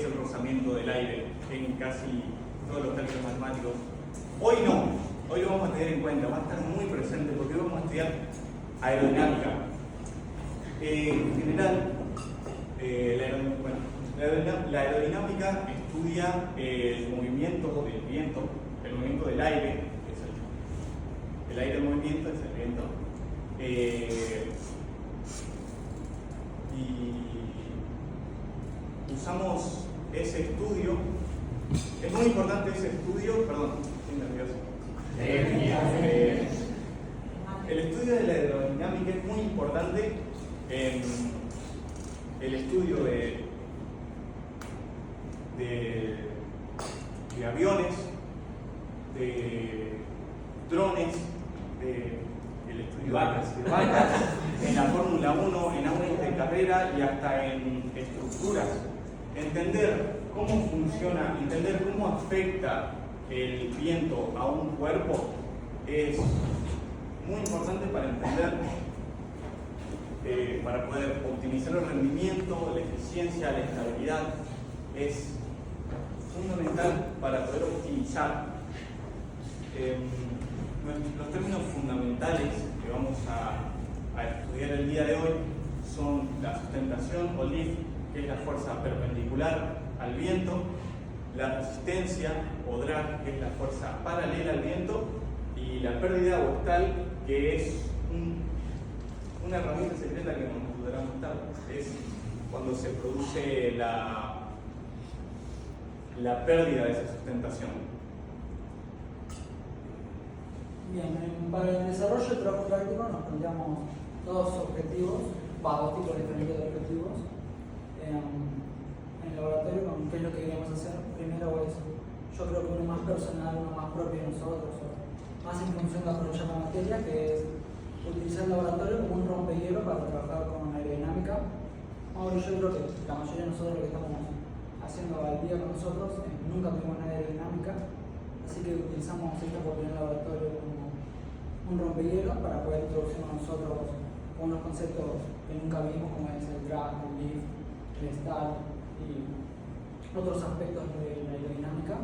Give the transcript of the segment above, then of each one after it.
es el rozamiento del aire en casi todos los cálculos matemáticos. Hoy no, hoy lo vamos a tener en cuenta, va a estar muy presente porque hoy vamos a estudiar aerodinámica. En general, la aerodinámica estudia el movimiento del viento, el movimiento del aire, que es el aire en movimiento, es el viento. Y usamos ese estudio, es muy importante ese estudio, perdón, estoy nervioso. El estudio de la aerodinámica es muy importante en el estudio de aviones, de drones, el estudio de vacas, en la Fórmula 1, en autos de carrera y hasta en estructuras. Entender cómo funciona, entender cómo afecta el viento a un cuerpo es muy importante para entender, para poder optimizar el rendimiento, la eficiencia, la estabilidad. Es fundamental para poder optimizar. Los términos fundamentales que vamos a estudiar el día de hoy son la sustentación o lift, que es la fuerza perpendicular al viento, la resistencia o drag, que es la fuerza paralela al viento, y la pérdida aguastal, que es una herramienta secreta que nos ayudará más tarde. Es cuando se produce la pérdida de esa sustentación. Bien, para el desarrollo del trabajo práctico nos planteamos dos objetivos, dos tipos diferentes de objetivos. En el laboratorio, ¿qué es lo que queríamos hacer? Primero es, yo creo que uno más personal, uno más propio de nosotros, más en función de aprovechar la materia, que es utilizar el laboratorio como un rompehielo para trabajar con aerodinámica. Ahora yo creo que la mayoría de nosotros lo que estamos haciendo al día con nosotros nunca tuvimos una aerodinámica, así que utilizamos esta oportunidad del laboratorio como un rompehielo para poder introducirnos nosotros con unos conceptos que nunca vimos, como es el drag, el lift, el stall y otros aspectos de la aerodinámica.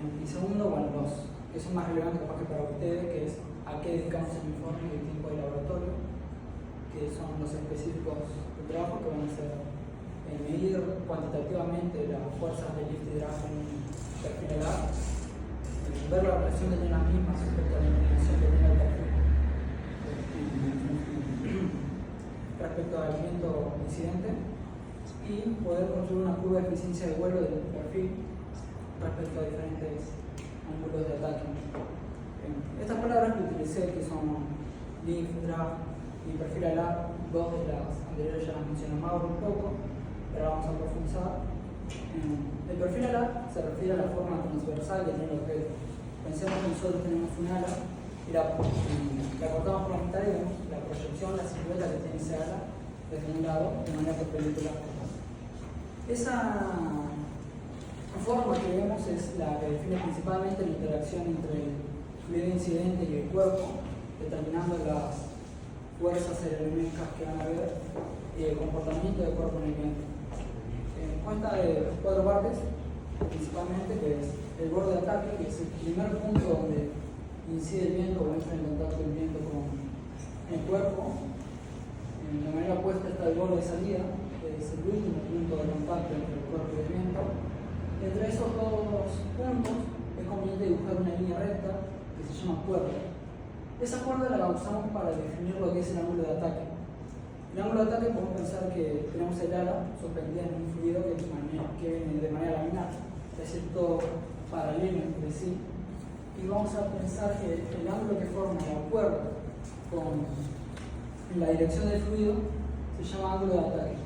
Y segundo, bueno, los que son más relevantes capaz que para ustedes, que es a qué dedicamos el informe y el tiempo de laboratorio, que son los específicos de trabajo que van a ser medir cuantitativamente las fuerzas de lift y drag en un perfil LAR, ver la relación que tienen las mismas respecto a la inclinación que tiene el perfil respecto al viento incidente, y poder construir una curva de eficiencia de vuelo del perfil respecto a diferentes ángulos de ataque. Estas palabras que utilicé, que son lift, drag y perfil LAR, dos de las anteriores ya las mencioné Mauro un poco, pero vamos a profundizar. El perfil LAR se refiere a la forma transversal que tiene el objeto. Pensemos que nosotros tenemos un ala y la cortamos por la mitad y vemos la proyección, la silueta que tiene ese ala desde un lado de manera perpendicular. Esa forma que vemos es la que define principalmente la interacción entre el fluido incidente y el cuerpo, determinando las fuerzas aerodinámicas que van a haber y el comportamiento del cuerpo en el viento. Consta de 4 partes, principalmente, que es el borde de ataque, que es el primer punto donde incide el viento o entra en contacto el viento con el cuerpo. En la manera opuesta está el borde de salida, que es el último punto de contacto entre el cuerpo y el viento. Entre esos dos puntos es conveniente dibujar una línea recta que se llama cuerda. Esa cuerda la usamos para definir lo que es el ángulo de ataque. El ángulo de ataque podemos pensar que tenemos el ala suspendida en un fluido que viene de manera laminar, es decir, todo paralelo entre sí. Y vamos a pensar que el ángulo que forma la cuerda con la dirección del fluido se llama ángulo de ataque.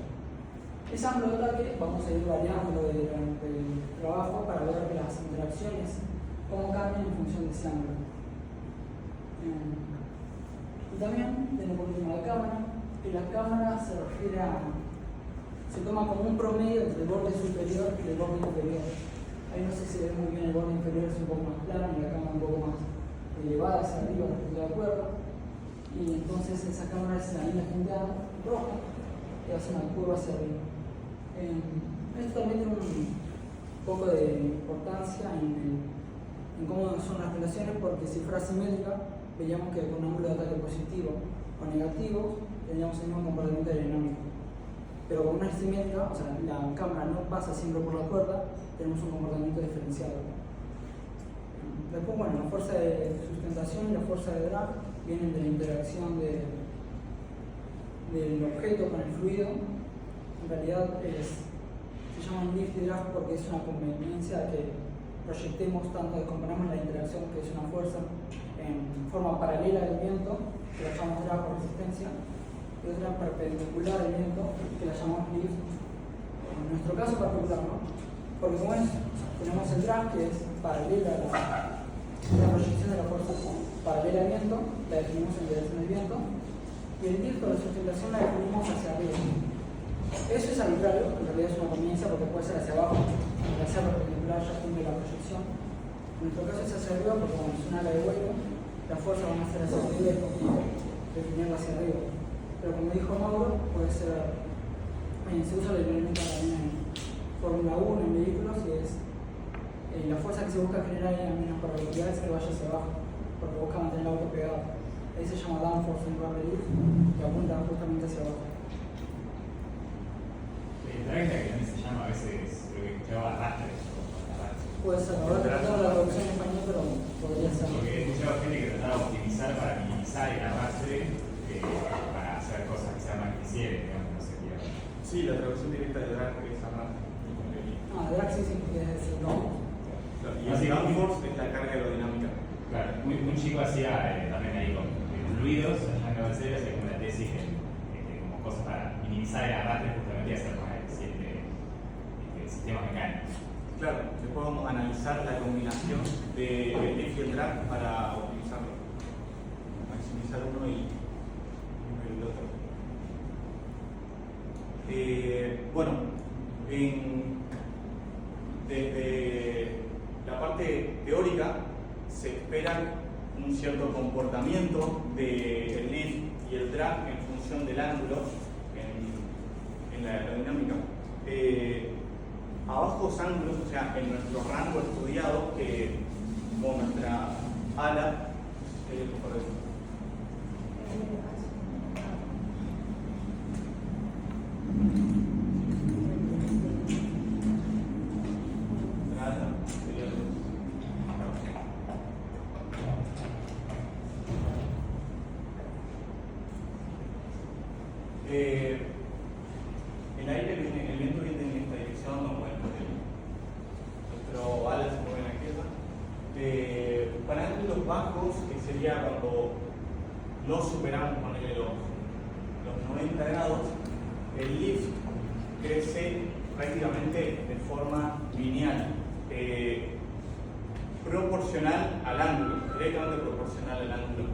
Ese ángulo de ataque vamos a ir variando durante el trabajo para ver las interacciones, cómo cambian en función de ese ángulo. Y también tenemos por último la cámara, que la cámara se toma como un promedio entre el borde superior y el borde inferior. Ahí no sé si ve muy bien, el borde inferior es un poco más plano y la cámara un poco más elevada hacia arriba respecto a la cuerda. Y entonces esa cámara es la línea punteada roja que hace una curva hacia arriba. Esto también tiene un poco de importancia en cómo son las relaciones, porque si fuera simétrica, veríamos que con un ángulo de ataque positivo o negativo tendríamos el mismo comportamiento aerodinámico. Pero con una simétrica, o sea, la cámara no pasa siempre por la cuerda, tenemos un comportamiento diferenciado. Después, bueno, la fuerza de sustentación y la fuerza de drag vienen de la interacción del objeto con el fluido. En realidad se llaman lift y drag porque es una conveniencia que proyectemos tanto, que componemos la interacción, que es una fuerza, en forma paralela al viento, que la llamamos drag por resistencia, y otra perpendicular al viento, que la llamamos lift. En nuestro caso particular, ¿no? Porque como es, tenemos el drag, que es paralela a la proyección de la fuerza paralela al viento, la definimos en dirección del viento, y el lift o la sustentación la definimos hacia arriba. Eso es arbitrario, en realidad es una conveniencia porque puede ser hacia abajo, al ser perpendicular ya cumple la proyección. En nuestro caso es hacia arriba porque como es una ala de vuelo, las fuerzas van a ser hacia arriba y definirla hacia arriba. Pero como dijo Mauro, puede ser, se usa la dinámica también en Fórmula 1, en vehículos, y es la fuerza que se busca generar en la menos probabilidad es que vaya hacia abajo, porque busca mantener el auto pegado. Ahí se llama downforce en lugar de lift, que apunta justamente hacia abajo. La que también se llama a veces, creo que escuchaba arrastre. Puede ser, ahora tratando la traducción en español, pero podría ser. Porque he escuchado gente que trataba de optimizar para minimizar el arrastre, para hacer cosas que sean más eficientes, digamos, no sé qué. Sí, la traducción directa de drag es arrastre. Drag sí, es el no. Y el downforce es la carga aerodinámica. Claro, un chico hacía también ahí con fluidos, allá en Nueva Zelanda, hacía como una tesis como cosas para minimizar el arrastre justamente y hacer más eficiente el sistema mecánico. Claro, después vamos a analizar la combinación del lift y el drag para optimizarlo. Maximizar uno y el otro. Bueno, desde la parte teórica se espera un cierto comportamiento del lift y el drag en función del ángulo en la aerodinámica. A bajos ángulos, o sea, en nuestro rango estudiado, con nuestra ala, el aire viene, el viento viene en esta dirección, no mueve nuestro ala se mueve en aquella. Para ángulos bajos, que sería cuando no superamos, ponerle los 90 grados, el lift crece prácticamente de forma lineal, proporcional al ángulo, directamente proporcional al ángulo.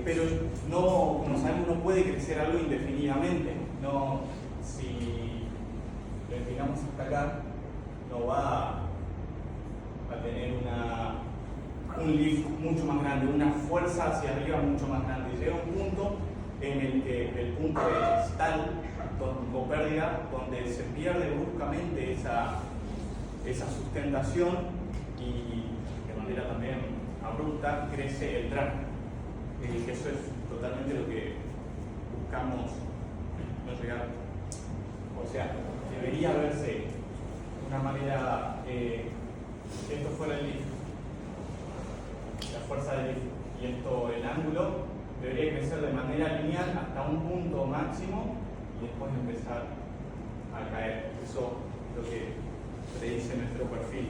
Pero no, como sabemos, no puede crecer algo indefinidamente. No, si lo empinamos hasta acá, no va a tener un lift mucho más grande, una fuerza hacia arriba mucho más grande. Llega un punto en el que el punto de stall o pérdida, donde se pierde bruscamente esa sustentación y de manera también abrupta crece el drag. Que eso es totalmente lo que buscamos no llegar. O sea, debería verse de una manera, esto fuera el lift, la fuerza del lift, y esto el ángulo, debería crecer de manera lineal hasta un punto máximo y después empezar a caer. Eso es lo que predice nuestro perfil.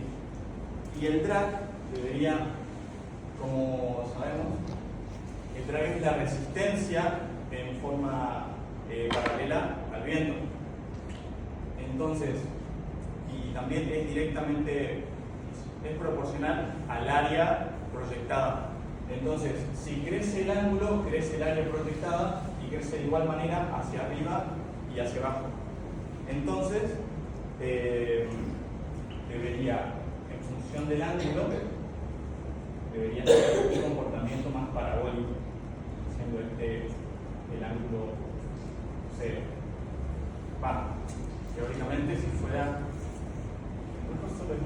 Y el drag debería, como sabemos, el drag es la resistencia en forma paralela al viento. Entonces, y también es directamente, es proporcional al área proyectada. Entonces, si crece el ángulo, crece el área proyectada y crece de igual manera hacia arriba y hacia abajo. Entonces, debería, en función del ángulo, debería tener un comportamiento más parabólico, siendo el ángulo cero. Teóricamente fuera. Mejor solo es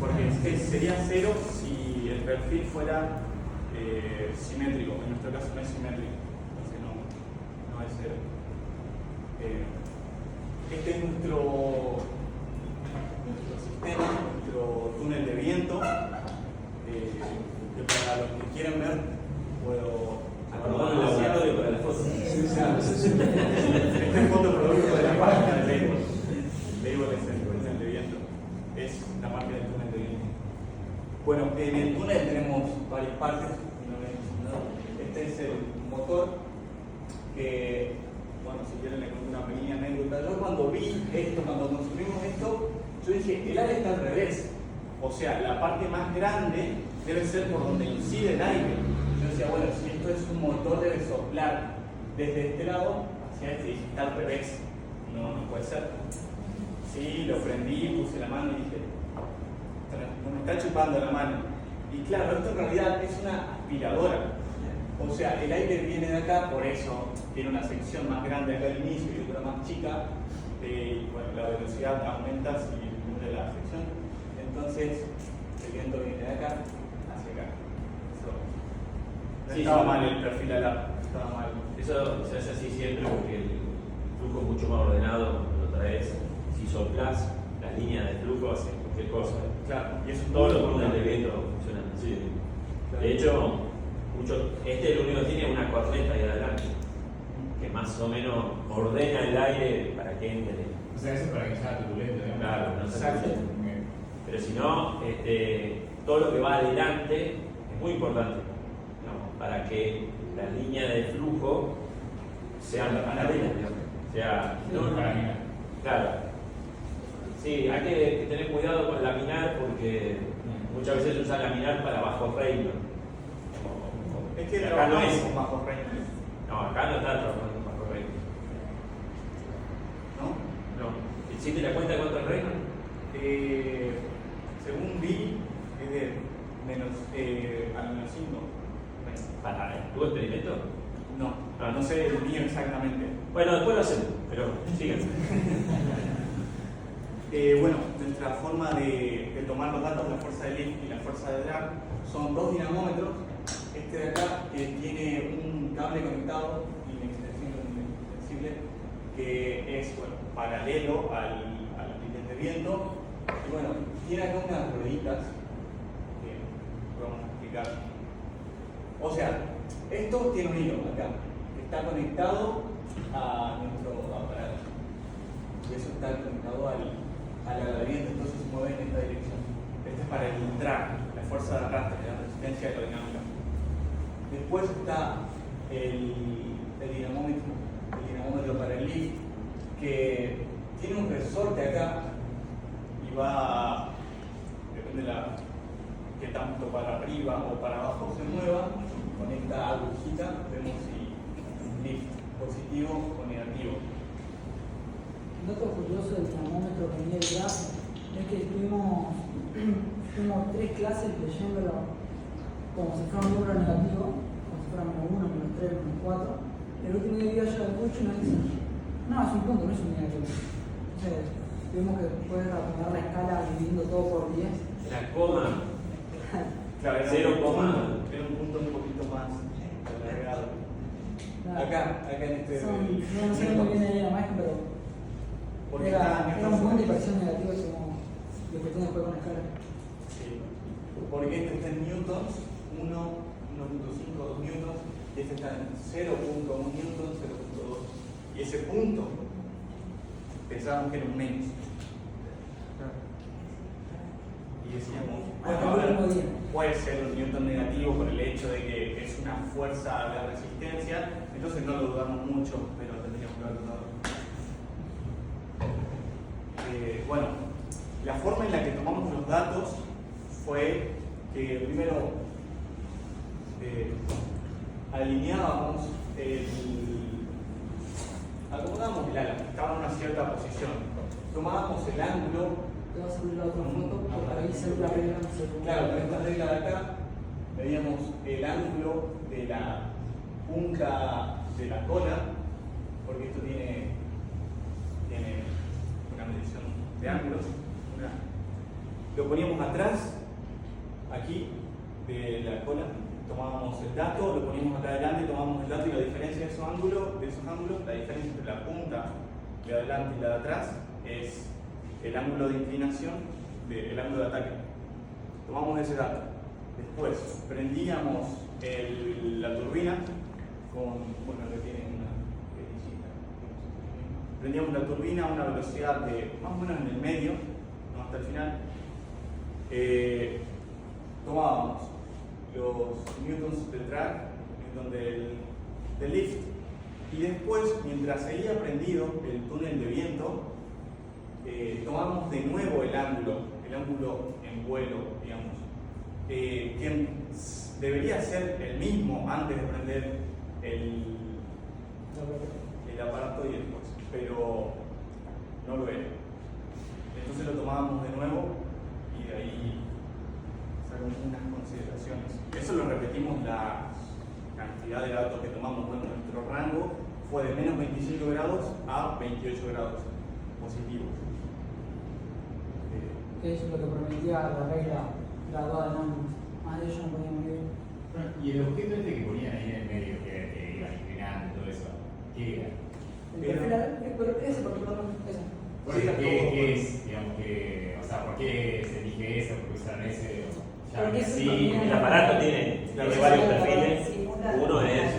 porque sería 0 si el perfil fuera simétrico. En nuestro caso no es simétrico, entonces no es 0. Este es nuestro sistema, nuestro túnel de viento. Que para los que quieran ver, puedo acordar el laboratorio para la foto. Este es foto producto de la página de Label. Label es el túnel de viento, es la marca del túnel de viento. Bueno, en el túnel tenemos varias partes. Este es el motor que, bueno, si quieren le cuento una pequeña anécdota. Yo cuando vi esto, cuando construimos esto, yo dije, el aire está al revés. O sea, la parte más grande debe ser por donde incide el aire. Yo decía, bueno, si esto es un motor, debe soplar desde este lado hacia este, y está al revés. No puede ser. Sí, lo prendí, puse la mano y dije, no me está chupando la mano. Y claro, esto en realidad es una aspiradora. O sea, el aire viene de acá, por eso tiene una sección más grande acá al inicio y otra más chica. Bueno, la velocidad aumenta si disminuye la sección. Entonces, el viento viene de acá hacia acá. No Sí, estaba sí. mal el perfil alá, estaba mal. Eso se hace así siempre porque el flujo es mucho más ordenado, lo traes. Si soplás, las líneas de flujo hacen cualquier cosa. Claro, y eso es Todos los muy túneles de importante. viento funcionan así. Claro. De hecho, este lo único que tiene es una corneta ahí adelante, que más o menos ordena el aire para que entre. O sea, eso es para que sea turbulento, ¿no? Claro, no se Exacto. escuche. Pero si no, todo lo que va adelante es muy importante, ¿no? Para que las líneas de flujo sean paralelas, digamos. O sea, No, para mí. claro. Sí, hay que tener cuidado con laminar porque muchas veces se usa laminar para bajo reino. Es que acá no es. con bajo reino, No, acá no está trabajando con bajo reino. ¿no? No. ¿Hiciste la cuenta de cuánto es reino? Según vi, es de menos, al menos 5. ¿Para tu experimento? No sé el mío exactamente. Bueno, después lo hacemos, pero síganse. Bueno, nuestra forma de tomar los datos, la fuerza de lift y la fuerza de drag, son dos dinamómetros. Este de acá que tiene un cable conectado inextensible que es paralelo al límite de viento. Y bueno, tiene acá unas rueditas que vamos a explicar. O sea, esto tiene un hilo acá que está conectado a nuestro aparato. Y eso está conectado al viento, entonces se mueve en esta dirección. Este es para el drag, la fuerza de arrastre, la resistencia aerodinámica. Después está el dinamómetro para el lift, que tiene un resorte acá y va, depende de qué tanto para arriba o para abajo se mueva, con esta agujita vemos si lift positivo o negativo. Un dato curioso del termómetro que mide el gas es que tuvimos 3 clases leyéndolo como si fuera un número negativo, como si fuera menos 1, menos 3, menos 4. El último día llega el coach y nos dice, no, es un punto, no es un negativo. Entonces, tuvimos que después poner la escala dividiendo todo por 10. La coma. Claro, Cero coma. Era un punto un poquito más alargado. Acá en este. No sé muy bien ahí la imagen, pero Porque era está- un punto y parecía un negativo como lo que tiene después con la escala. Sí. Porque este está en newtons, 1, 1.5, 2 newtons, y este está en 0.1 newtons, 0.2. Y ese punto pensábamos que era un menos. Y decíamos, bueno, a ver, puede ser un newton negativo por el hecho de que es una fuerza de resistencia, entonces no lo dudamos mucho, pero tendríamos que haber dudado. Bueno, la forma en la que tomamos los datos fue que primero alineábamos acomodábamos el ala, estaba en una cierta posición, tomábamos el ángulo. Te vas a subir la otra foto, porque ahí se ve la regla. Claro, con esta regla de acá veíamos el ángulo de la punta de la cola, porque esto tiene de ángulos. Lo poníamos atrás, aquí, de la cola, tomábamos el dato, lo poníamos acá adelante, tomábamos el dato y la diferencia de esos ángulos, la diferencia entre la punta de adelante y la de atrás es el ángulo de inclinación, el ángulo de ataque. Tomamos ese dato. Después prendíamos la turbina con, bueno, que tiene una perillita. Prendíamos la turbina a una velocidad de más o menos en el medio, no hasta el final. Tomábamos los newtons del drag, newton del lift, y después, mientras seguía prendido el túnel de viento, tomamos de nuevo el ángulo en vuelo, digamos, que debería ser el mismo antes de prender el aparato y después, pero no lo era. Entonces lo tomábamos de nuevo y de ahí sacamos unas consideraciones. Eso lo repetimos la cantidad de datos que tomamos. Bueno, nuestro rango fue de menos 25 grados a 28 grados positivos. Que es lo que permitía la regla graduada en ángulos. Más de ello no podíamos ir. Bueno, y el objeto este que ponían ahí en el medio, que iban inclinando y todo eso, ¿qué era? El perfil, pero ese particularmente, ese. Bueno, ¿qué es? Digamos que, o sea, ¿por qué se elige ese? ¿Por qué usaron ese? Porque Sí, el aparato tiene varios perfiles. Uno es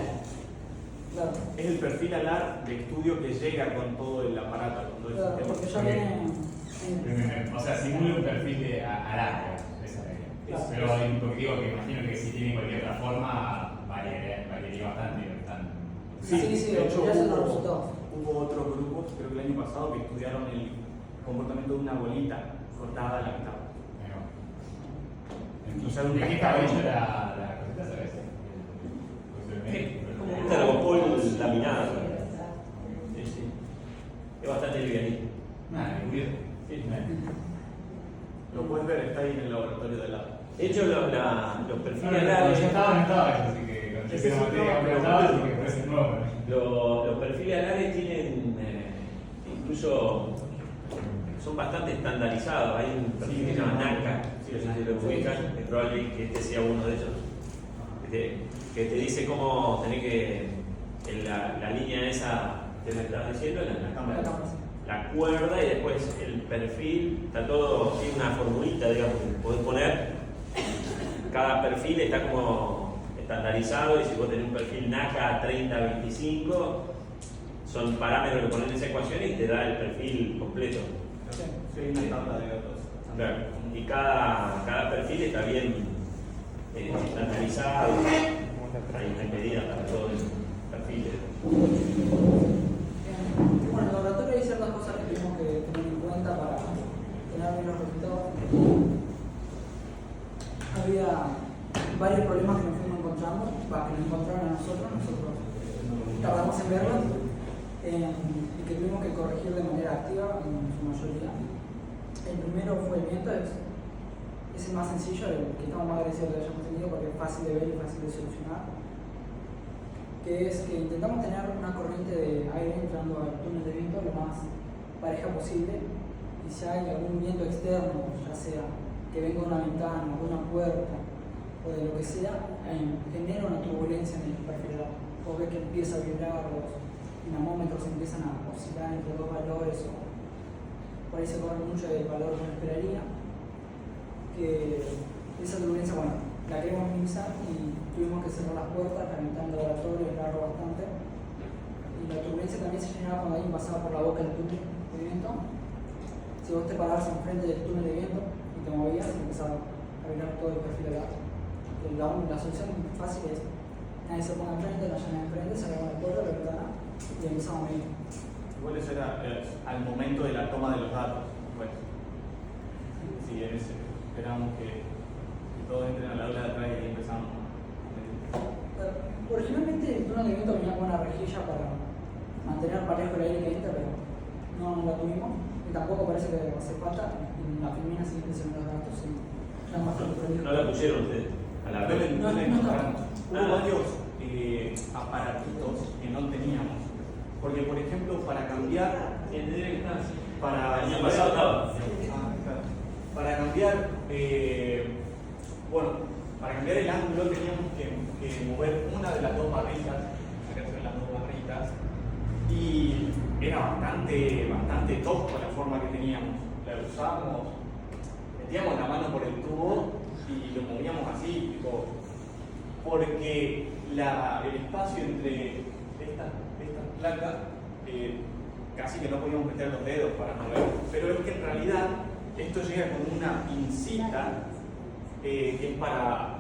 Claro. Es el perfil alar de estudio que llega con todo el aparato, con todo el Claro, sistema. porque ya viene. O sea, simula un perfil de alarme, esa regla. Claro. Pero porque digo que imagino que si tiene cualquier otra forma, variaría bastante lo que están. Sí, de hecho ya son los resultados. hubo otros grupos, creo que el año pasado, que estudiaron el comportamiento de una bolita cortada a la mitad. Entonces, ¿de qué estaba hecho la cosita, sabes? un tergopol laminado. Sí, sí. Es bastante livianito. Nada, me cuido. Sí. Lo puedes ver, está ahí en el laboratorio de lado. De hecho, los Cuando perfiles yo alares. estaba, no estaba eso, así que cuando yo Ese hice la es materia, otro, no estaba, así que parece nuevo. Los perfiles alares tienen, incluso, son bastante estandarizados. Hay un perfil que se llama NACA, si lo ubican, es probable que este sea uno de ellos, que te dice cómo tenés que, en la línea esa que me estás diciendo, la cuerda y después el perfil, está todo, tiene una formulita, digamos, que podés poner. Cada perfil está como estandarizado y si vos tenés un perfil NACA 30-25, son parámetros que ponen en esa ecuación y te da el perfil completo. Sí, hay una tabla de datos. Claro. Y cada perfil está bien estandarizado, hay medidas para todos los perfiles. Bueno, en el laboratorio hay ciertas cosas que tuvimos que tener en cuenta para tener bien los resultados. Había varios problemas que nos fuimos encontrando, que nos encontraron a nosotros tardamos en verlos y que tuvimos que corregir de manera activa en su mayoría. El primero fue el viento, es el más sencillo, el que estamos más agradecidos de que hayamos tenido porque es fácil de ver y fácil de solucionar. Que es que intentamos tener una corriente de aire entrando al túnel de viento lo más pareja posible y si hay algún viento externo, ya sea que venga de una ventana, de una puerta o de lo que sea, genera una turbulencia en el perfil. Vos ves que empieza a vibrar, los dinamómetros empiezan a oscilar entre dos valores o por ahí se corre mucho del valor que uno esperaría. Que esa turbulencia, bueno, la queremos minimizar y tuvimos que cerrar las puertas, calentando el laboratorio, aislarlo bastante. Y la turbulencia también se generaba cuando alguien pasaba por la boca del túnel de viento. Si vos te parabas enfrente del túnel de viento y te movías, empezaba a vibrar todo el perfil de gas. La solución fácil es: nadie se ponga enfrente, no llamen enfrente, cerramos la puerta, la ventana y empezamos a medir. Igual eso era al momento de la toma de los datos. Bueno, sí, esperamos que todos entren a la aula de atrás y ahí empezamos. Originalmente el túnel de viento venía con una rejilla para mantener parejo el aire que entra, pero no la tuvimos y tampoco parece que hace falta. En la filmina siguiente se ven los datos y nada más No la pusieron ustedes a la No vez. le encontramos. Hubo Ah. varios aparatitos que no teníamos. Porque, por ejemplo, para cambiar, Tendría que estar así. para El año pasado estaba. cambiar, para cambiar el ángulo teníamos que mover una de las dos barritas, acá se ven las dos barritas, y era bastante tosco la forma que teníamos. La usábamos, metíamos la mano por el tubo y lo movíamos así, tipo, porque el espacio entre estas placas casi que no podíamos meter los dedos para mover. Pero es que en realidad esto llega con una pincita que es para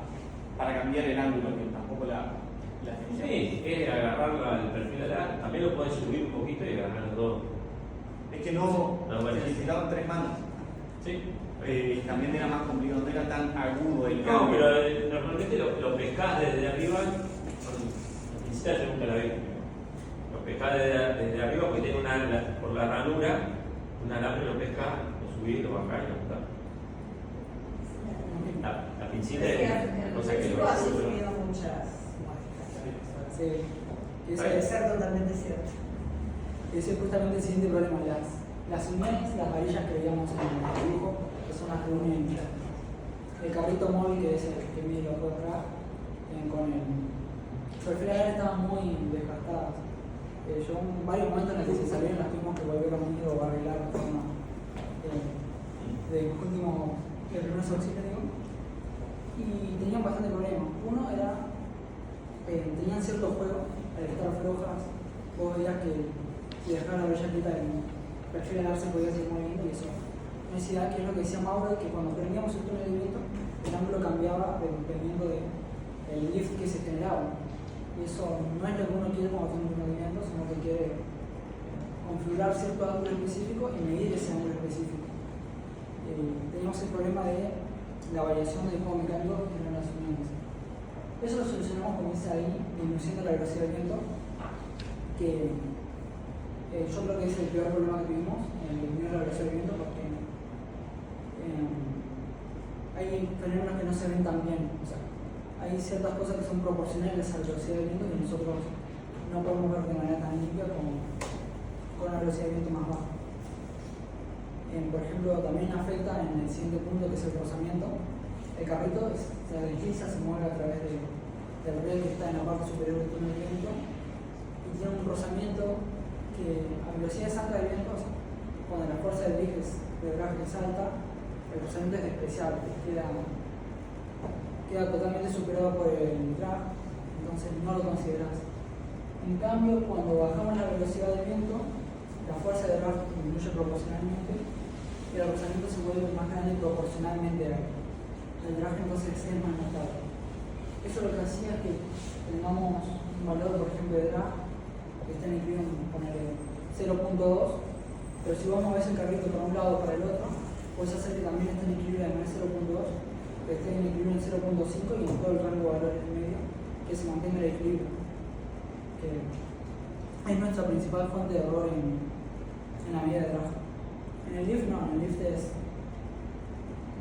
cambiar el ángulo, que tampoco la tenía. Sí, es agarrar el perfil de la. También lo puedes subir un poquito y agarrar los dos. Es que no bueno. necesitaban 3 manos. Sí. También era más complicado, no era tan agudo el No, cambio. pero normalmente lo pescás desde arriba, la pincita yo nunca la vi. Lo pescás desde arriba porque tiene por la ranura, un alambre lo pescás, lo subís, lo bajás y lo montás. La pincita es cosa que lo ha sufrido muchas modificaciones. Sí, Puede ser totalmente cierto. ese es justamente el siguiente problema. Las uniones, las varillas que veíamos en el dibujo, que son las que unen el carrito móvil, que es el que mide los dos atrás, con el refrigerador, estaban muy desgastadas. Yo en varios momentos en los que se salieron las tuvimos que volver a unir o arreglar de forma de último, el primer oxígeno, y tenían bastante problemas. Uno era, tenían cierto juego, al estar flojas, vos veías que si dejaba la varilla quieta el refrigerador se podía seguir moviendo, y eso no es ideal, que es lo que decía Mauro, que cuando prendíamos el túnel de viento, el ángulo cambiaba dependiendo del lift que se generaba. Y eso no es lo que uno quiere cuando tiene un túnel de viento, sino que quiere configurar cierto ángulo específico y medir ese ángulo específico. Teníamos el problema de la variación del juego mecánico en las uniones. Eso lo solucionamos, como dice ahí, disminuyendo la velocidad del viento, que yo creo que es el peor problema que tuvimos, disminuir la velocidad del viento, porque hay fenómenos que no se ven tan bien. O sea, hay ciertas cosas que son proporcionales a la velocidad del viento que nosotros no podemos ver de manera tan limpia como con la velocidad del viento más baja. Por ejemplo, también afecta en el siguiente punto, que es el rozamiento. El carrito se desliza, se mueve a través del riel que está en la parte superior del túnel de viento y tiene un rozamiento que a velocidades altas de viento, cuando la fuerza del drag es alta, el rozamiento es despreciable, queda totalmente superado por el drag, entonces no lo consideras. En cambio, cuando bajamos la velocidad del viento, la fuerza del drag disminuye proporcionalmente y el rozamiento se vuelve más grande proporcionalmente a él. El drag entonces es más notable. Eso lo que hacía es que tengamos un valor, por ejemplo, de drag que está incluido en poner 0.2, pero si vos movés el carrito para un lado o para el otro, puedes hacer que también esté en equilibrio de 0.2, que esté en equilibrio en 0.5 y en todo el rango de valores en medio, que se mantenga el equilibrio. Que es nuestra principal fuente de error en la medida de drag. En el lift no, en el lift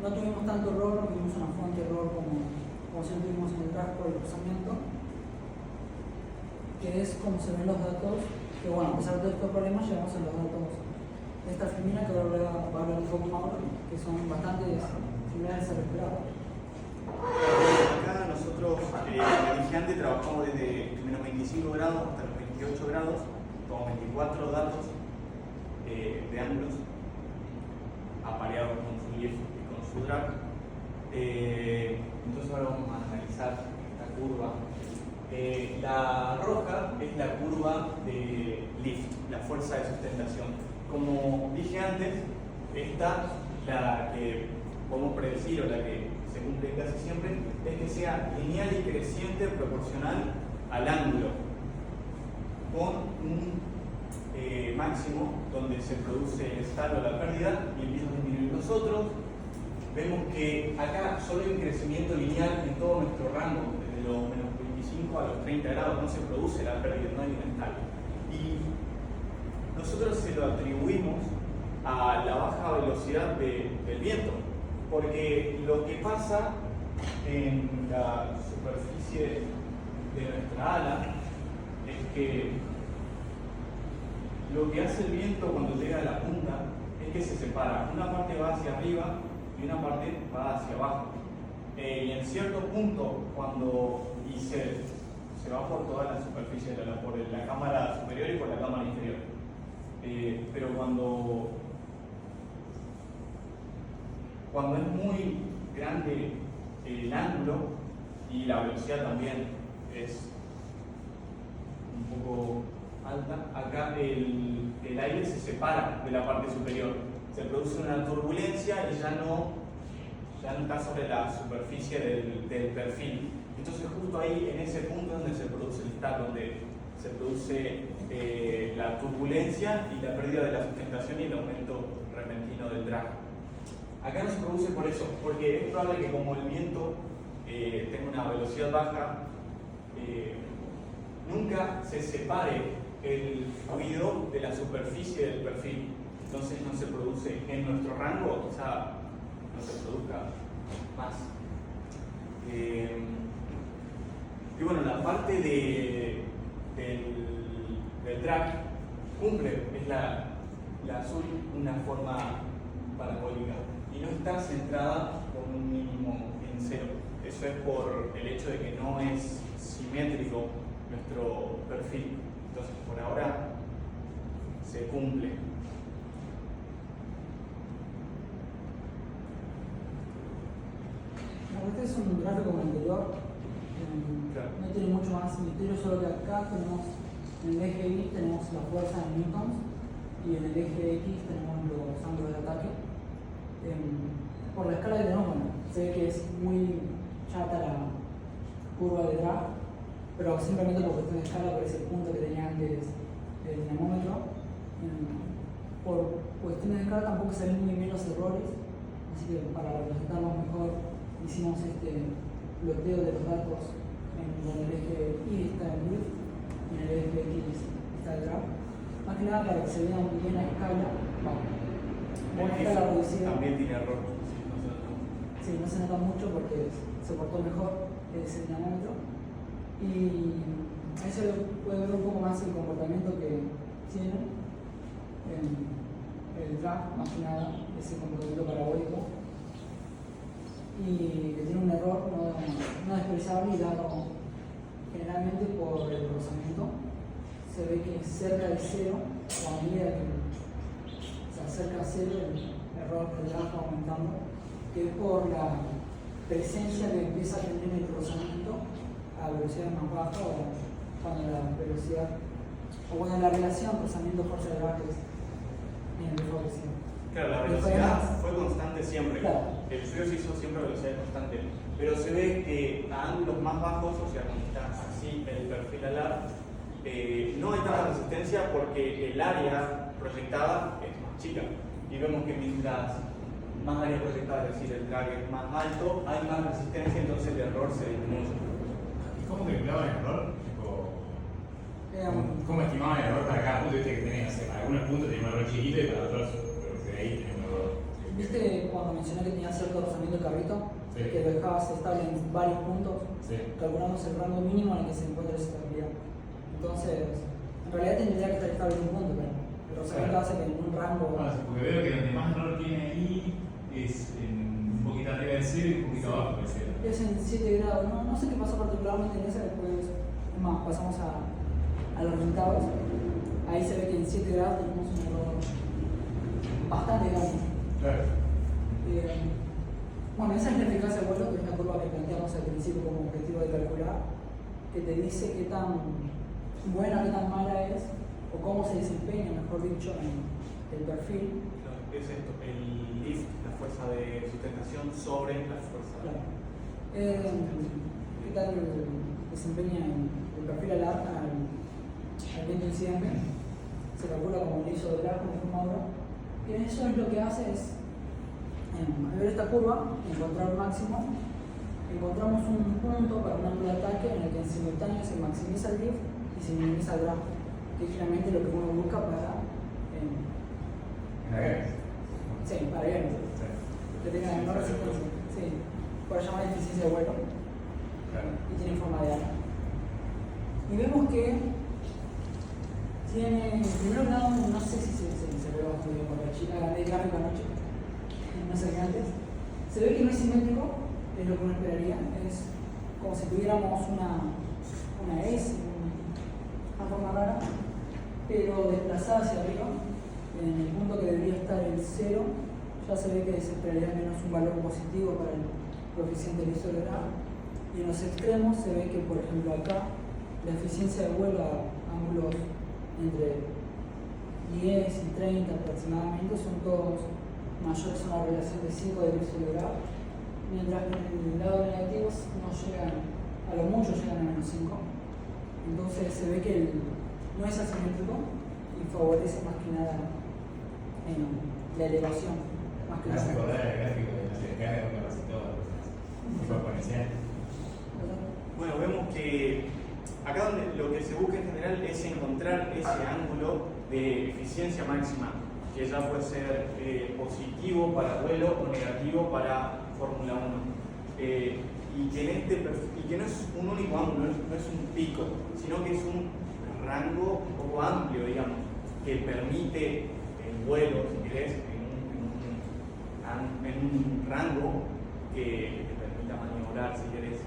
no tuvimos tanto error, no tuvimos una fuente de error como si no tuvimos en el drag por el cruzamiento, que es como se ven los datos, que bueno, a pesar de estos problemas llegamos a los datos de esta filmina que ahora va a hablar un poco más, que son bastante similares a lo esperado. Acá nosotros, en Vigilante, trabajamos desde menos 25 grados hasta los 28 grados, con 24 datos de ángulos apareados con su lift y con su drag. Entonces ahora vamos a analizar esta curva. La roja es la curva de lift, la fuerza de sustentación. Como dije antes, esta, la que podemos predecir o la que se cumple casi siempre, es que sea lineal y creciente proporcional al ángulo, con un máximo donde se produce el estalo o la pérdida y empieza a disminuir. Nosotros vemos que acá solo hay un crecimiento lineal en todo nuestro rango, desde los menos 25 a los 30 grados, no se produce la pérdida, no hay un estalo. Y nosotros se lo atribuimos a la baja velocidad del viento, porque lo que pasa en la superficie de nuestra ala es que lo que hace el viento cuando llega a la punta es que se separa. Una parte va hacia arriba y una parte va hacia abajo. Y en cierto punto, cuando se va por toda la superficie, por la cámara superior y por la cámara inferior. Pero cuando es muy grande el ángulo y la velocidad también es un poco alta, acá el aire se separa de la parte superior, se produce una turbulencia y ya no está sobre la superficie del perfil. Entonces justo ahí, en ese punto donde se produce el stack, donde se produce la turbulencia y la pérdida de la sustentación y el aumento repentino del drag. Acá no se produce por eso, porque es probable que como el viento tenga una velocidad baja, nunca se separe el fluido de la superficie del perfil. Entonces no se produce en nuestro rango, quizá no se produzca más. Y bueno, la parte del drag cumple, es la azul, una forma parabólica y no está centrada con un mínimo en cero. Eso es por el hecho de que no es simétrico nuestro perfil. Entonces, por ahora se cumple. Este es un gráfico como el anterior. Claro. No tiene mucho más misterio, solo que acá tenemos en el eje Y tenemos la fuerza en newtons y en el eje X tenemos los ángulos de ataque. Por la escala que tenemos, bueno, se ve que es muy chata la curva de drag, pero simplemente por cuestión de escala, por ese punto que tenía antes el dinamómetro. Por cuestiones de escala tampoco se ven muy bien los errores, así que para representarlos mejor hicimos este ploteo de los datos en donde el eje Y está el drift y en el eje X está el drag. Más que nada para que se vea muy bien a escala. Bueno, escala reducida. También tiene error. Sí, no se nota mucho porque se portó mejor ese dinamómetro. Y ahí se puede ver un poco más el comportamiento que tiene el drag, más que nada, ese comportamiento parabólico. Y que tiene un error no despreciable y dado generalmente por el rozamiento. Se ve que cerca de cero, o a medida que se acerca a cero, el error del drag va aumentando, que es por la presencia que empieza a tener el rozamiento a velocidades más bajas o cuando la velocidad, o cuando la relación rozamiento-fuerza de drag es bien favorecido. Claro, la velocidad fue constante siempre. Claro. El fluido se hizo siempre a velocidad constante. Pero se ve que a ángulos más bajos, o sea, cuando está así el perfil alar, no hay tanta resistencia porque el área proyectada es más chica. Y vemos que mientras más área proyectada, es decir, el drag es más alto, hay más resistencia, entonces el error se disminuye. ¿Y cómo calculaban el error? ¿Cómo estimaban el error para cada punto? Viste que tenés, no sé, para algunos puntos tenés un error chiquito y para otros, de ahí tenés un error. ¿Viste cuando mencioné que tenía cierto rozamiento el carrito? Sí. Que lo dejabas estable en varios puntos. Sí. Calculamos el rango mínimo en el que se encuentra esa estabilidad. Entonces, en realidad tendría que estar estable en un punto, pero el rozamiento hace que en un rango. Ah, sí, porque veo que donde más error tiene ahí es un poquito arriba del cero y un poquito abajo del cero. Es en 7 grados. No sé qué pasó particularmente en esa, después, es más, pasamos a los resultados. Ahí se ve que en 7 grados tenemos un error bastante grande. Claro. Bueno, esa es la eficacia de vuelo, que es la curva que planteamos al principio como objetivo de calcular, que te dice qué tan buena, qué tan mala es, o cómo se desempeña, mejor dicho, en el perfil. Es esto, el lift, la fuerza de sustentación sobre la fuerza. Claro. ¿Qué tal desempeña el perfil al viento incidente? Se calcula como el ISO del arco de forma ahora. Y eso es lo que hace es, al ver esta curva, encontrar el máximo, encontramos un punto para un ángulo de ataque en el que en simultáneo se maximiza el lift y se minimiza el drag, que es finalmente lo que uno busca para sí, para aviones. Sí. Que tenga menor resistencia. Sí, por llamar eficiencia de vuelo. Claro. Y tiene forma de ala. Y vemos que tiene, primero que nada, no sé si se ve muy bien por la chica, de gráfico anoche, no sé qué antes. Se ve que no es simétrico, es lo que uno esperaría, es como si tuviéramos una S, una forma rara, pero desplazada hacia arriba, en el punto que debería estar el 0, ya se ve que se esperaría menos un valor positivo para el coeficiente del isógrafo. Y en los extremos se ve que, por ejemplo, acá la eficiencia de vuelo a ángulos entre 10 y 30 aproximadamente son todos mayores a una relación de 5 del isógrafo, mientras que en el lado negativo no llegan, a lo mucho llegan a menos 5. Entonces se ve que no es asimétrico y favorece más que nada en la elevación. Más que Me hace nada. acordar el gráfico de, no sé, de un capacitor, tipo exponencial. Bueno, vemos que acá donde lo que se busca en general es encontrar ese ángulo de eficiencia máxima, que ya puede ser positivo para vuelo o negativo para Fórmula 1. Y que no es un único ángulo, no es un pico, sino que es un rango un poco amplio, digamos, que permite el vuelo, si querés, en un rango que te permita maniobrar, si querés,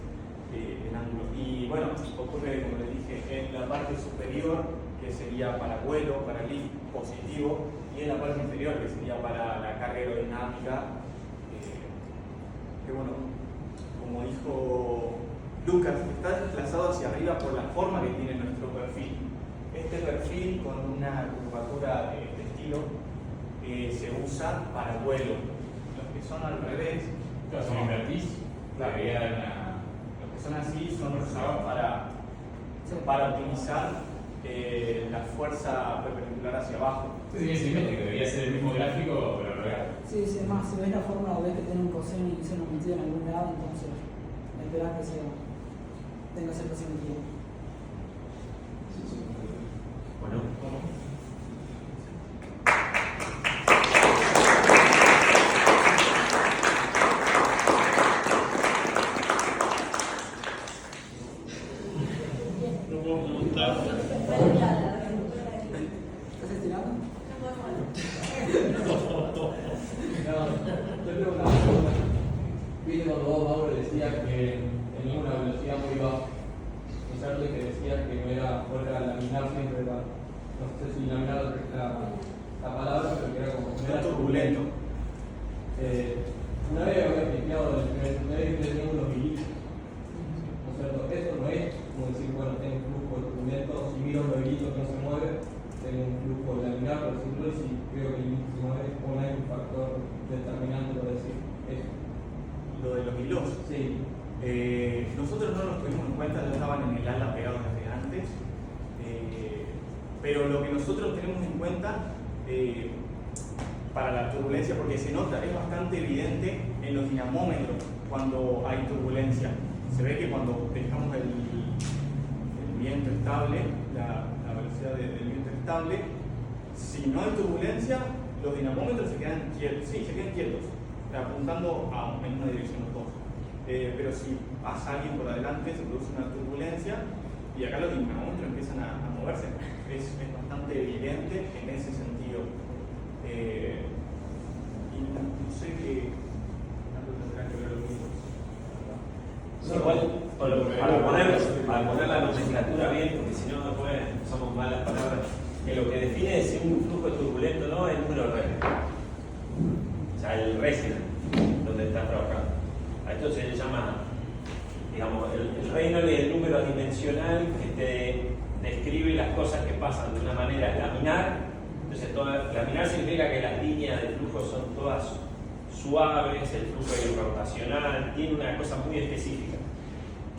el ángulo. Y bueno, ocurre, como les dije, en la parte superior, que sería para vuelo, para lift positivo, y en la parte inferior, que sería para la carga aerodinámica, que bueno, como dijo Lucas, está desplazado hacia arriba por la forma que tiene nuestro perfil. Este perfil con una curvatura de este estilo se usa para vuelo. Los que son al revés, Claro, si invertís, Claro. debería dar una. los que son así son usados para optimizar la fuerza perpendicular hacia abajo. Sí, es simétrico, debería ser el mismo gráfico, pero al revés. Sí, es más, si ves la fórmula ves que tiene un coseno y seno metido en algún lado, entonces esperás que tenga cierta simetría. Bueno. ¿Estás estirando? Yo creo una pregunta. Viste cuando vos, Mauro, decías que tenía una velocidad muy baja. Es cierto que decías que no era laminar siempre, no sé si laminar la palabra, pero que era como Era turbulento. Una vez había explicado el primer que tenía unos hilitos. ¿No es cierto? Eso no es como decir, bueno, tengo un flujo turbulento, si miro un hilito que no se mueve, tengo un flujo laminar, por decirlo, y si veo que el hilito se mueve, o no hay un factor determinante por decir eso. Lo de los hilos. Sí. Nosotros no los tuvimos en cuenta, ya estaban en el ala pegados desde antes, pero lo que nosotros tenemos en cuenta para la turbulencia, porque se nota, es bastante evidente en los dinamómetros cuando hay turbulencia. Se ve que cuando dejamos el viento estable, la velocidad del viento estable, si no hay turbulencia, los dinamómetros se quedan quietos, apuntando en una dirección los dos. Pero si pasa alguien por adelante, se produce una turbulencia y acá los dinamómetros empiezan a moverse. Es bastante evidente en ese sentido. Y no sé qué tanto tendrá que ver los hilos. Igual, para poner la nomenclatura bien, porque si no después somos malas palabras, que lo que define si un flujo es turbulento o no es el número Reynolds. O sea, el Reynolds, donde estás trabajando. A esto se le llama, digamos, el Reynolds es el número adimensional que te describe las cosas que pasan de una manera laminar. Entonces, laminar significa que las líneas de flujo son todas suaves, el flujo es rotacional, tiene una cosa muy específica.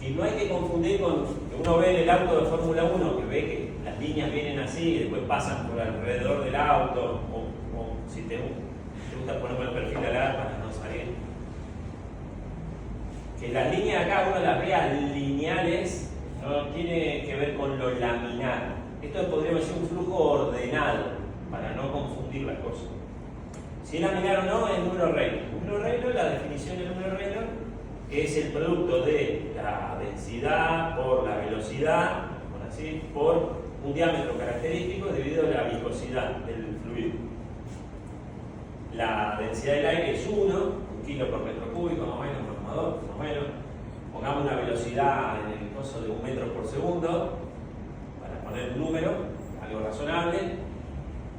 Que no hay que confundir con que uno ve en el auto de Fórmula 1, que ve que las líneas vienen así y después pasan por alrededor del auto, o si te gusta poner el perfil de alarma para no salir. Que las líneas acá uno las vea lineales, no tiene que ver con lo laminar. Esto podríamos decir un flujo ordenado, para no confundir las cosas. Si es laminar o no, es el número Reynolds. El número Reynolds, la definición del número Reynolds, es el producto de la densidad por la velocidad, por un diámetro característico debido a la viscosidad del fluido. La densidad del aire es 1, kilos por metro cúbico, más o menos, 1,2, más o menos. Pongamos una velocidad en el coso de 1 metro por segundo, para poner un número, algo razonable.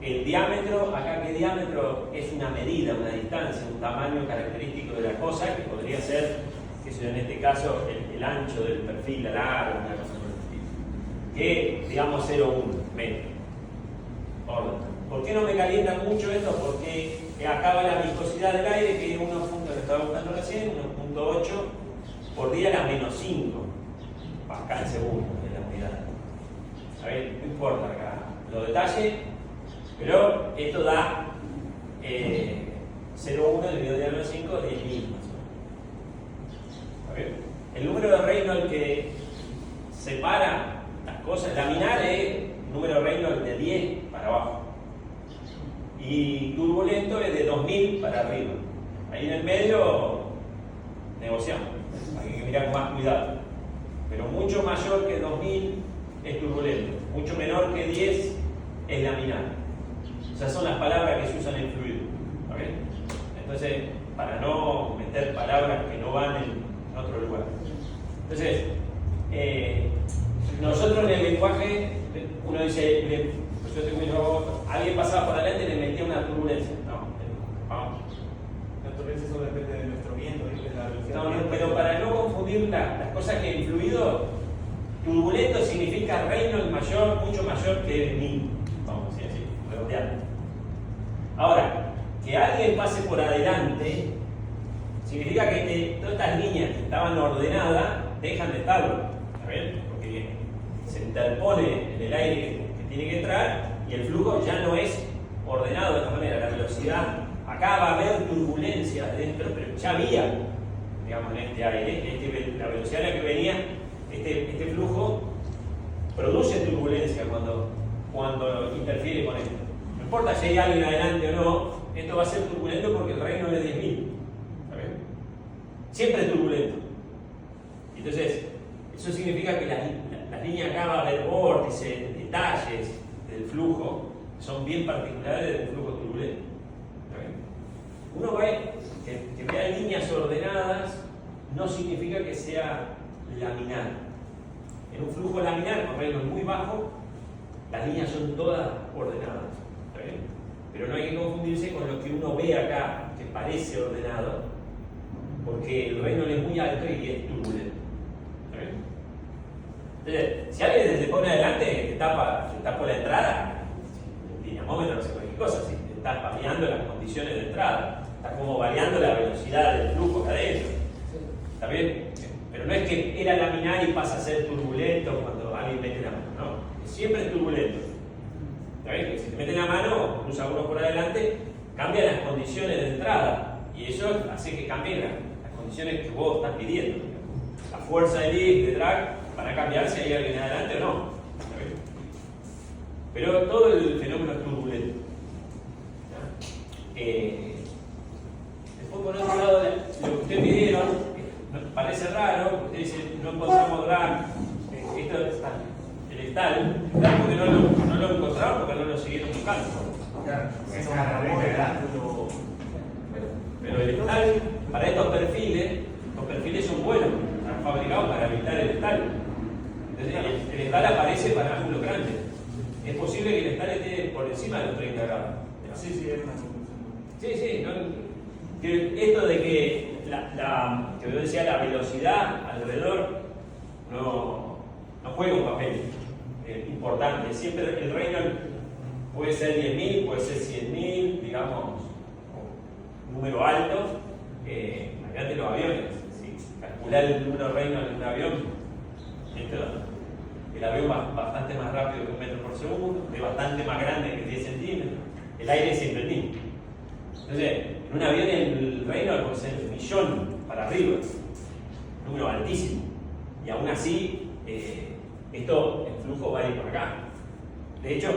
El diámetro, acá que diámetro es una medida, una distancia, un tamaño característico de la cosa, que podría ser, qué sé yo, en este caso, el ancho del perfil, la larga, una cosa por el estilo. Que, digamos, 0,1 metro. Orden. ¿Por qué no me calienta mucho esto? Porque acaba la viscosidad del aire, que es 1 punto que estaba buscando recién, 1,8 por día a la -5 pascal segundo de la unidad. A ver, no importa acá los detalles, pero esto da 0,1 dividido a la -5, 10.000 más o menos. A ver, el número de Reynolds que separa las cosas, laminar es número de Reynolds de 10 para abajo. Y turbulento es de 2000 para arriba. Ahí en el medio negociamos. Hay que mirar con más cuidado. Pero mucho mayor que 2000 es turbulento. Mucho menor que 10 es laminar. Esas son las palabras que se usan en fluido. ¿Okay? Entonces, para no meter palabras que no van en otro lugar. Entonces, nosotros en el lenguaje, uno dice, yo tengo mi robot, alguien pasaba por adelante y le metía una turbulencia. No, vamos. La turbulencia eso depende de nuestro viento y de la velocidad. No, pero para no confundir las cosas que en fluido, turbulento significa Reynolds mayor, mucho mayor que 1000. Vamos a decir así, redondeando. Ahora, que alguien pase por adelante significa que todas estas líneas que estaban ordenadas dejan de estarlo. ¿Está bien? Porque se interpone en el aire que tiene que entrar y el flujo ya no es ordenado de esta manera. La velocidad, acá va a haber turbulencia adentro, pero ya había, digamos, en este aire, la velocidad a la que venía este flujo produce turbulencia cuando interfiere con esto. No importa si hay alguien adelante o no, esto va a ser turbulento porque el reino es de 10.000. ¿Está bien? Siempre es turbulento. Entonces, eso significa que las líneas acá va a haber vórtices, detalles del flujo, que son bien particulares del flujo turbulento. ¿Está bien? Uno ve que vea líneas ordenadas, no significa que sea laminar. En un flujo laminar, con reino muy bajo, las líneas son todas ordenadas. ¿Está bien? Pero no hay que confundirse con lo que uno ve acá, que parece ordenado, porque el reino es muy alto y es turbulento. ¿Está bien? Entonces, si alguien se pone adelante, te tapa la entrada, el dinamómetro no sé cualquier cosa, si te estás variando las condiciones de entrada, estás como variando la velocidad del flujo acá adentro. ¿Está bien? Pero no es que era laminar y pasa a ser turbulento cuando alguien mete la mano, no. Siempre es turbulento. ¿Está bien? Que si te meten la mano, cruza uno por adelante, cambia las condiciones de entrada y eso hace que cambien las condiciones que vos estás pidiendo. La fuerza de lift, de drag, van a cambiar si hay alguien adelante o no. ¿Está bien? Pero todo el fenómeno es turbulento. Después, por otro lado, lo que ustedes pidieron parece raro, usted dice, no encontramos drag, esto es el estal, porque no lo encontraron porque no lo siguieron buscando. Claro, Esa es la regla del ángulo. Pero el estal, para estos perfiles, los perfiles son buenos, están fabricados para evitar el estal. Entonces el estal aparece para ángulos grandes. Es posible que el estal esté por encima de los 30 grados. Sí, es una conclusión. Sí, esto de que que yo decía, la velocidad alrededor no juega un papel importante. Siempre el reino puede ser 10.000, puede ser 100.000, digamos, número alto. Imagínate los aviones, si calcular el número de reino en un avión, el avión va bastante más rápido que 1 metro por segundo, es bastante más grande que 10 centímetros, el aire es siempre el mismo. Entonces, en un avión el reino puede ser 1.000.000 para arriba, número altísimo, y aún así el flujo va a ir por acá. De hecho,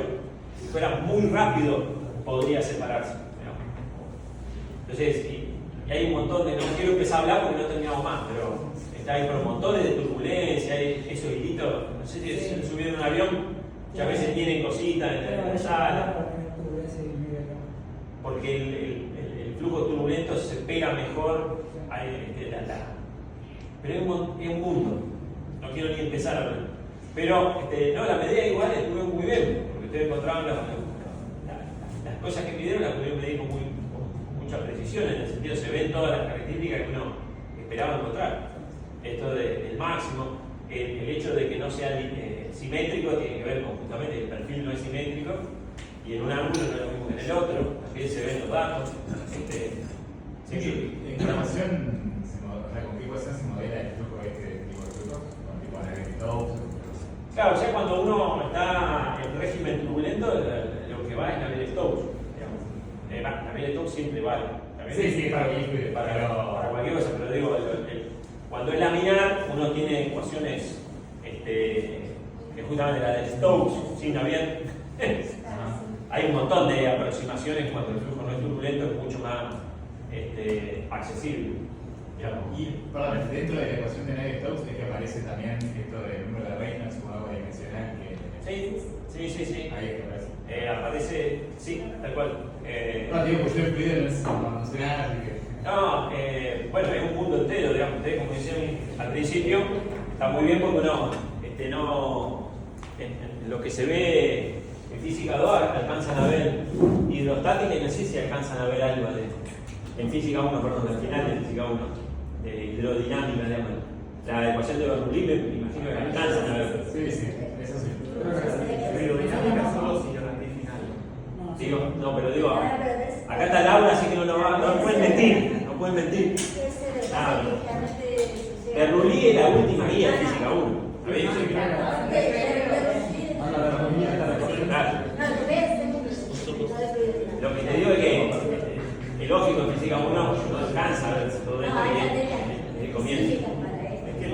si fuera muy rápido, podría separarse, ¿no? Entonces, y hay un montón de, no quiero empezar a hablar porque no terminamos más, pero hay por montones de turbulencia, hay esos hilitos, no sé si se subieron a un avión, muchas veces tienen cositas en la sala, porque el flujo turbulento se pega pega mejor. Pero es un mundo, no quiero ni empezar a hablar. Pero no, la medida igual estuvo muy bien, porque ustedes encontraban las cosas que pidieron, las pudieron medir con mucha precisión, en el sentido se ven todas las características que uno esperaba encontrar. Esto del máximo, el hecho de que no sea simétrico tiene que ver con justamente que el perfil no es simétrico y en un ángulo no es lo mismo que en el otro, también se ven los datos. En programación, ¿con qué ecuación se modela el flujo de tipo de flujo? Con tipo Navier-Stokes. Claro, ya cuando uno está en régimen turbulento, lo que va es Navier-Stokes. Navier-Stokes siempre vale. Sí, para cualquier cosa, pero digo, cuando es laminar, uno tiene ecuaciones que justamente la de Stokes, sin Navier. Hay un montón de aproximaciones cuando el flujo no es turbulento, es mucho más accesible. Y perdón, dentro de la ecuación de Navier-Stokes es que aparece también esto del número de Reynolds como algo dimensional que... Sí. Ahí es que aparece. Aparece, sí, tal cual. No, digo, pues yo he incluido en el nacional, así que... No, bueno, es un mundo entero, digamos. Ustedes, como decían al principio, está muy bien porque uno, lo que se ve en física 2 alcanzan a ver hidrostática y no sé si alcanzan a ver algo en física 1, perdón, al final de física 1, de hidrodinámica, digamos. La ecuación de Bernoulli me imagino que alcanzan a ver. Sí, eso sí. Hidrodinámica solo si yo no entendí final. Digo, no, pero digo, acá está Laura, así que no pueden mentir, no pueden mentir. Ah, Bernoulli es la última guía de física 1. ¿Habéis dicho que claro. Lo que te digo es que es lógico en física 1 no alcanza a ver todo esto y el comienzo. Es que el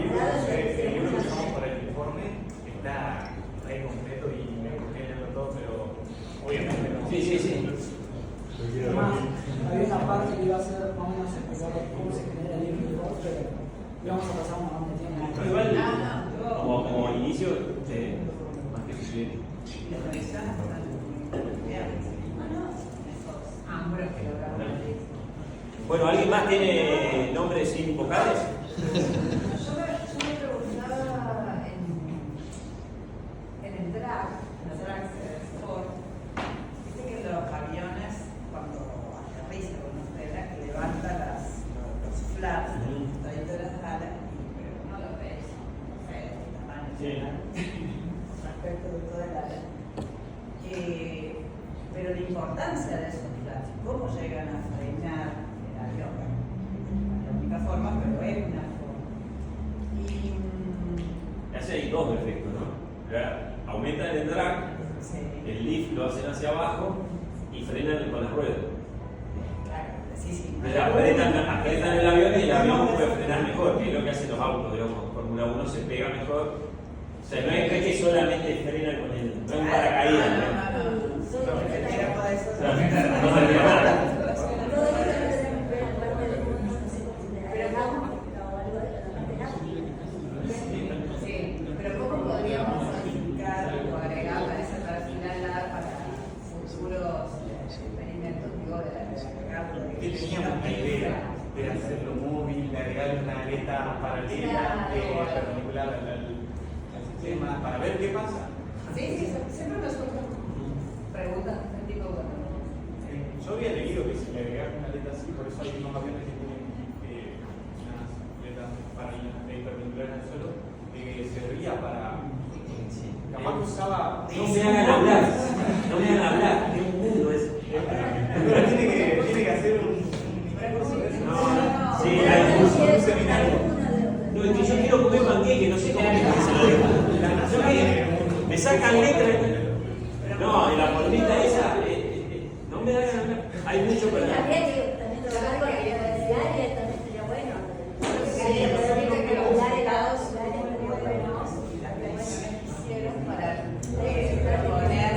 libro que usamos para el informe está re completo y me gusta leerlo todo, pero obviamente no. Sí. Además, había una parte que iba a ser más o menos explicar cómo se genera el libro, pero íbamos a pasar un montón de tiempo. Igual, como inicio, más que suficiente. Bueno, ¿alguien más tiene nombres sin vocales? Yo me preguntaba en el drag, en los drags Sport, viste que los aviones, cuando aterriza con ustedes, que levanta los flaps del costadito de las alas, pero uno lo ve, no sé, el tamaño respecto de toda el ala. Pero la importancia de esos flaps, cómo llegan a frenar el avión, la única forma, pero es una forma. Hay dos efectos, ¿no? Aumentan el drag, el lift lo hacen hacia abajo y frenan con las ruedas. Claro, Apretan el avión y el avión puede frenar mejor, que es lo que hacen los autos, digamos, Fórmula 1 se pega mejor. O sea, no es que solamente frena con el. No es paracaídas, ¿no? Solamente no se olvida nada. Pero ¿cómo podríamos aplicar o agregar a esa final para futuros experimentos de Que teníamos la idea de hacerlo móvil, de agregar una aleta paralela perpendicular al sistema para ver qué pasa. Sí, siempre nos surgen preguntas de este tipo. Yo había leído que si le agregas una aleta así, por eso hay unos aviones que tienen unas aletas paralelas perpendiculares al suelo, que servía para. Capaz que usaba. No me hagan hablar, es un mundo eso. Pero tiene que hacer un. Sí, hay un seminario. No, es que yo quiero comer panqueque, no sé cómo que me sacan letras. No, y la formita esa, no me hagan hablar. Hay mucho para hablar. También trabajar con la universidad también sería bueno. Poder calcular helados para proponer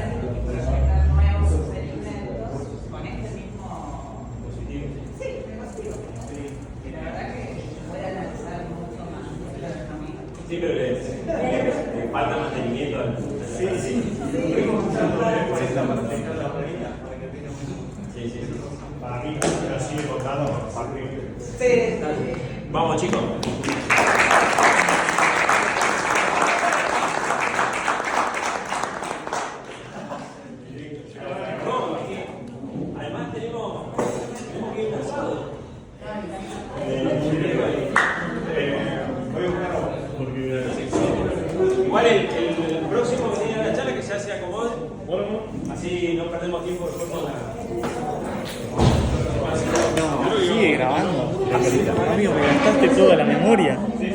nuevos experimentos con este mismo Positivo. sí, negativo. Y la verdad que voy a analizar mucho más la economía. Sí, pero le falta mantenimiento al. Sí. Podemos usarlo por esta para dejar la ruedita, para que tenga un. Sí. Para mí, pero sigue contando por parte. Sí. Vamos, chicos. No, además tenemos que ir casados. Voy a buscar porque Igual el próximo que tiene la charla que ya se acomode. bueno, Así no perdemos tiempo después con la. Sigue grabando. Amigo, me gastaste toda la memoria. sí,